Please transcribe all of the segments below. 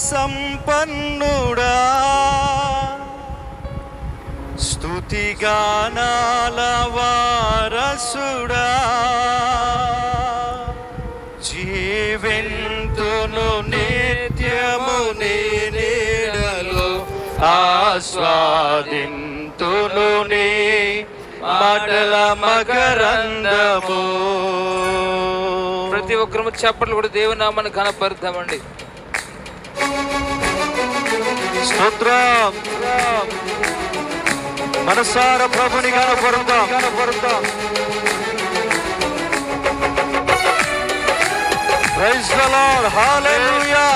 సంపన్నుడా, స్తుతిగానాల వారసుడా, జీవింతును నిత్యము నీ నీడలో, ఆస్వాదింతును నీ మాటల మకరందము. ప్రతి ఒక్కరు చప్పట్లు కూడా దేవుని నామాన్ని కనపరుద్దామండి. స్తోత్రం. మనసార ప్రభుని కనపరుద్దాం. Praise the lord. హల్లెలూయా.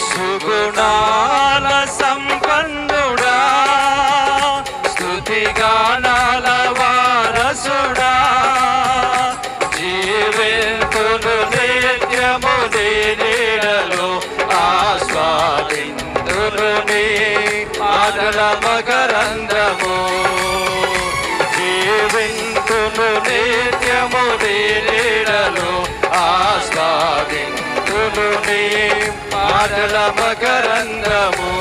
సుగుణాల సంపన్నుడా, స్తుతిగానాల వారసుడా, జీవింతును నిత్యము నీ నీడలో, ఆస్వాదింతును నీ మాటల మకరందము. జీవింతును నిత్యము నీ నీడలో, ఆస్వాదింతును నీ మాటల మకరందము.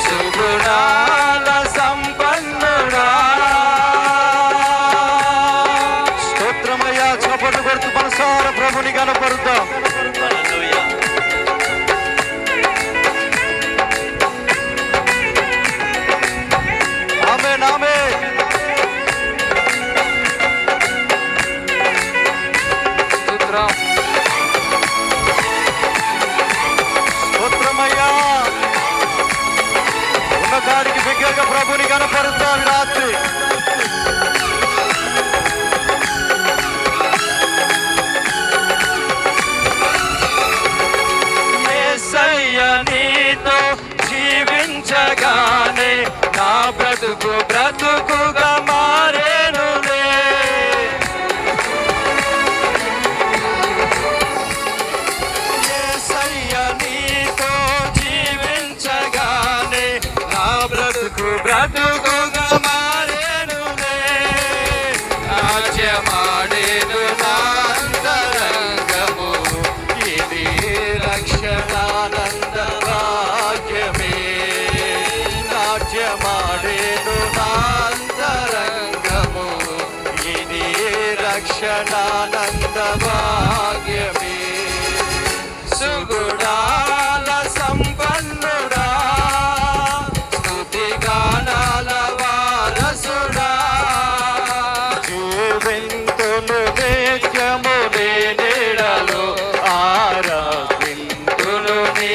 సుగుణాల సంపన్నుడా. స్తోత్రమయ్యా. చప్పట్లు కొడుతూ మనసార ప్రభుని కనపరుద్దాం. ఆమేన్, ఆమేన్. ఉన్నతానికి బిగ్గరగా ప్రభుని కనపరుద్దాం రాత్రి. యేసయ్య నీతో జీవించగానే నా బ్రతుకు బ్రతుకుగా మారేనులే. యేసయ్య నీతో జీవించగానే నా బ్రతుకు బ్రతుకుగా మారేనులే. నాట్యమాడేను నా అంతరంగము, ఇది రక్షణానంద భాగ్యమే. నాట్యమాడేను నా అంతరంగము, ఇది రక్షణానంద భాగ్యమే. సుగుణాల సంపన్నుడా, స్తుతిగానాల వారసుడా, జీవింతును నిత్యము నీ నీడలో, ఆరాధింతును నీ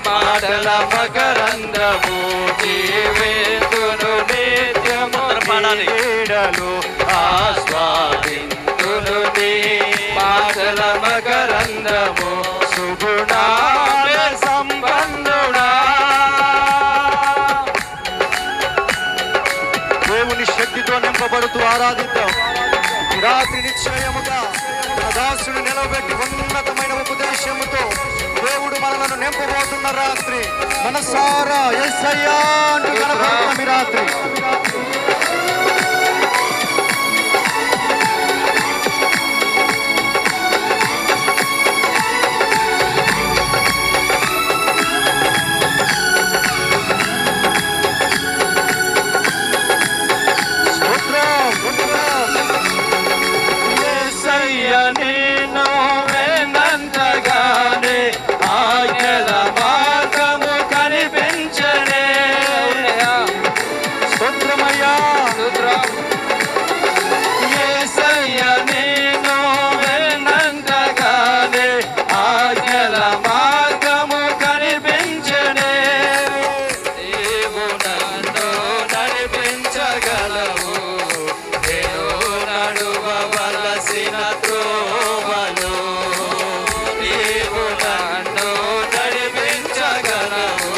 మాటల మకరందము. జీవింతును నిత్యము నీ నీడలో, ఆస్వాదింతును నీ మాటల మకరందము. సుగుణాల సంపన్నుడా. దేవుని శక్తితో నింపబడుతూ ఆరాధిద్దాం. రాత్రి నిశ్చయముగా దాసుడు నిలబెట్టి ఉన్నతమైన ఉపదేశముతో దేవుడు మనలను నింపబోతున్న రాత్రి. మనసారా యేసయ్యా అంటూ కనపడుతున్నాం ఈ రాత్రి. నేను విన్నంతగానే ఆజ్ఞల మార్గము కనిపించనే. స్తోత్రమయ్యా. యేసయ్య నేను విన్నంతగానే ఆజ్ఞల మార్గము కనిపించనే. నీవు నన్ను నడిపించగలవు, నేను నడువవలసిన త్రోవలో. నీవు నన్ను నడిపించగలవు,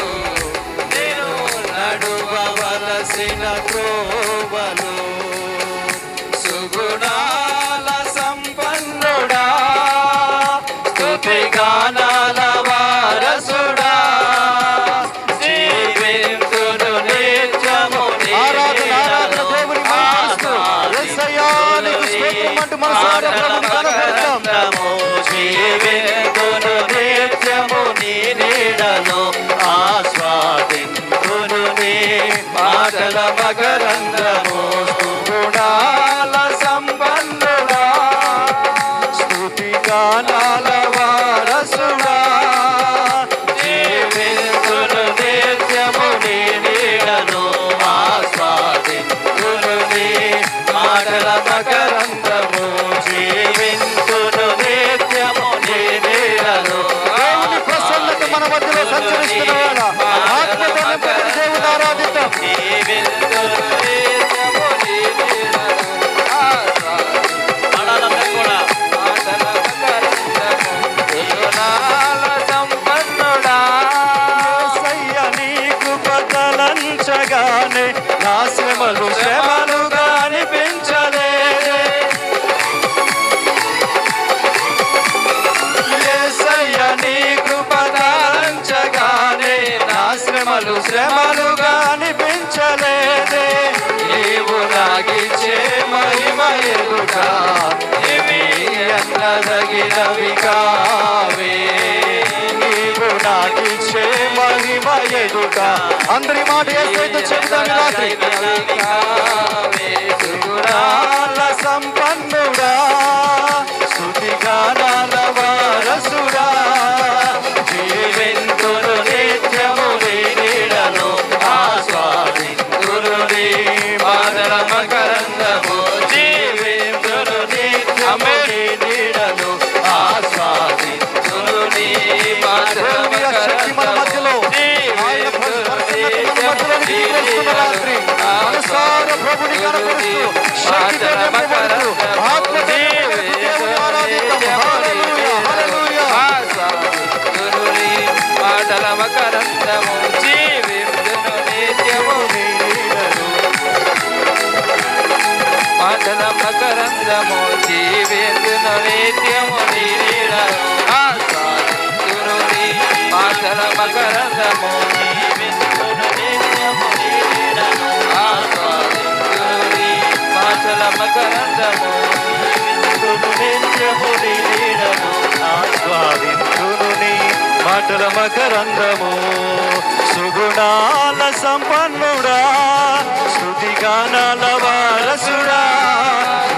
నేను నడువవలసిన త్రోవలో. సుగుణాల సంపన్నుడా, స్తుతిగానాల వారసుడా, మకరందము సుగుణాల సంపన్నుడా స్తుతి గానాల వారసుడా జీవింతును నిత్యము నీ నీడను ఆస్వాదింతును నీ మాటల మకరందము జీవింతును నిత్యము నీ నీడను. దేవుని ప్రసన్నత మన మధ్యలో సంచరిస్తున్న వేళ ఆత్మతో నింపబడి దేవుని ఆరాధిద్దాం. యేసయ్య నీ కృప తలంచగానే నా శ్రమలు శ్రమలుగా అనిపించలేదే. యేసయ్య నీ కృప తలంచగానే నా శ్రమలు శ్రమలుగా అనిపించలేదే. నీవు నాకిచ్చే మహిమ ఎదుట ఏమీ ఎన్నదగినవి కావే. నీవు నాకిచ్చే మహిమ ఎదుట అందరి మాట ఏసైతే చెబుతాను రాత్రి. సుగుణాల సంపన్నుడా స్తుతి గానాల వారసుడా జీవింతును నిత్యము నీ నీడను ఆస్వాదింతును నీ మాటల మకరందము జీవింతును నిత్యము నీ నీడను ఆస్వాదింతును నీ మాటల శక్తి మన మధ్యలో ఆయన ప్రసన్నత మన మధ్యలోకి తీసుకొస్తున్న రాత్రి మనసారా ప్రభుని కనపరుస్తూ శక్తితో నింపబడుతూ ఆత్మతో నింపబడుతూ దేవుని ఆరాధిద్దాం. హల్లెలూయా హల్లెలూయా. మాటల మకరందము జీవింతును నిత్యము నీ నీడను మాటల మకరందము జీవింతును నిత్యము నీ నీడను ఆస్వాదింతును నీ మాటల మకరందము జీవింతును నిత్యము నీ నీడను ఆస్వాదింతును నీ మాటల మకరందము జీవింతును నిత్యము నీ నీడను ఆస్వాదింతును నీ మాటల మకరందము సుగుణాల సంపన్నుడా స్తుతి గానాల వారసుడా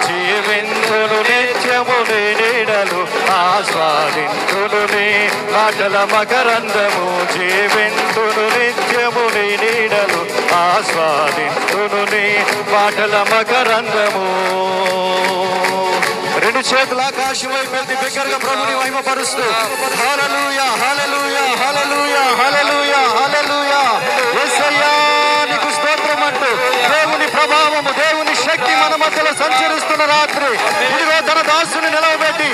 జీవింతును నిత్యము నీ నీడలు ఆస్వాదింతును నీ మాటల మకరందము జీవింతును నిత్యము నీ నీడలు ఆస్వాదింతును నీ మాటల మకరందము. రెండు చేతుల ఆకాశం వైపు ఎత్తి బిగ్గరగా ప్రభుని మహిమపరుస్తూ హల్లెలూయా హల్లెలూయా హల్లెలూయా హల్లెలూయా హల్లెలూయా. యేసయ్యా నీకు స్తోత్రం అంటూ దేవుని ప్రభావము దేవుని శక్తి మన మధ్యలో సంచరిస్తున్న రాత్రి ఇదిగో తన దాసుని నిలవబెట్టి